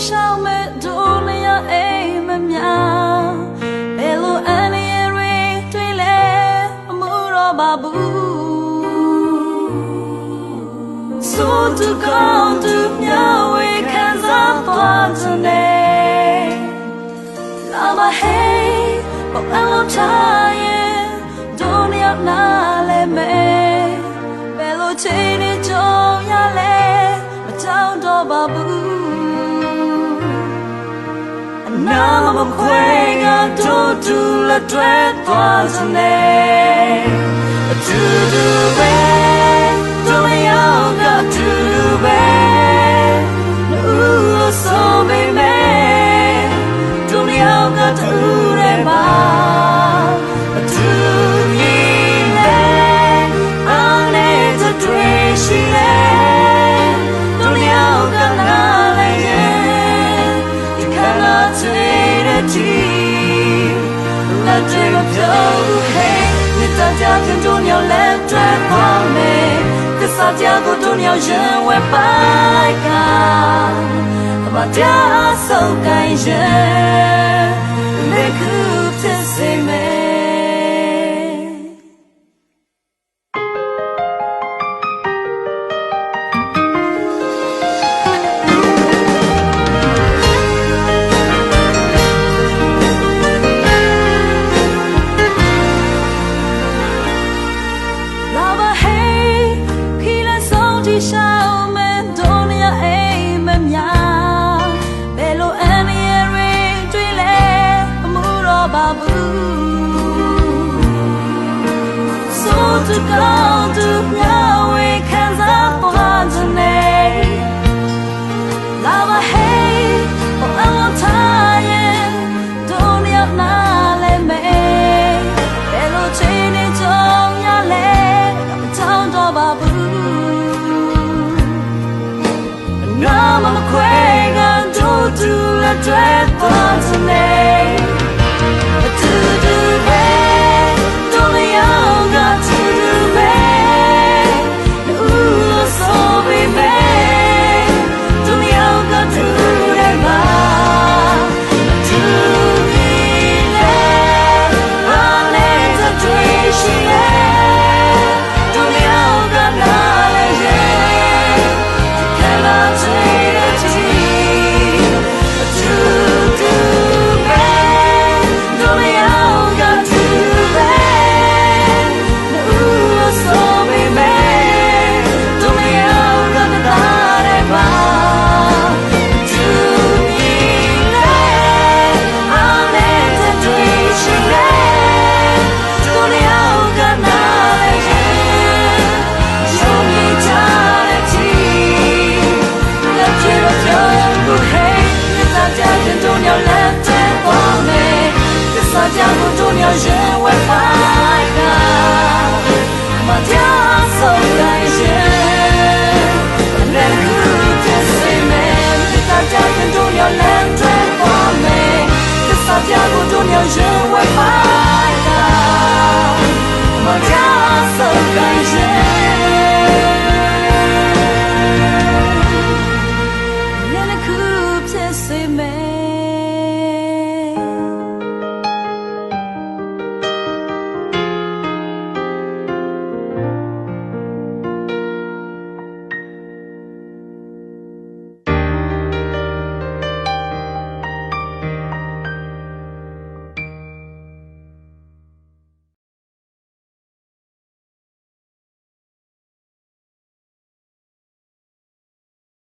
ရှောင်မဲ့ဒုလျာအိမ်မများဘယ်လိုအန်ရတွေတွေ့လဲအမှုတော့ပါဘူးဆိုတူကောင်းသူမျှဝေခံစားသွားခြင်းနဲ့လာမဟေးဘောအလုံးချရဲ့ဒုလျာနာလဲမဲ့ဘယ်လိုချိန်နဲ့ကြုံရလဲမတောင်းတော့ပါဘူးနာမခွေကတို့တူလက်တွဲသွားစနေအတူတူပဲတို့မရောက်ကတူတူပဲလူလို့ဆိုပေမဲ့တို့မရောက်ကတူတယ်ပါအတူကြီးလဲအားနဲ့တွေ့ရှိလဲတို့မရောက်ကနားလဲLet dream of you, hey. Nita dia can do your let dream on me. Cause I dia go do your je we bai ka. Ba dia so kai je. Me could to say me. To go to now we can up on the name Love a hey for our time don't you not let me Hello chain it on your leg I'm down to babu Now I'm a quake and do to the dread on the name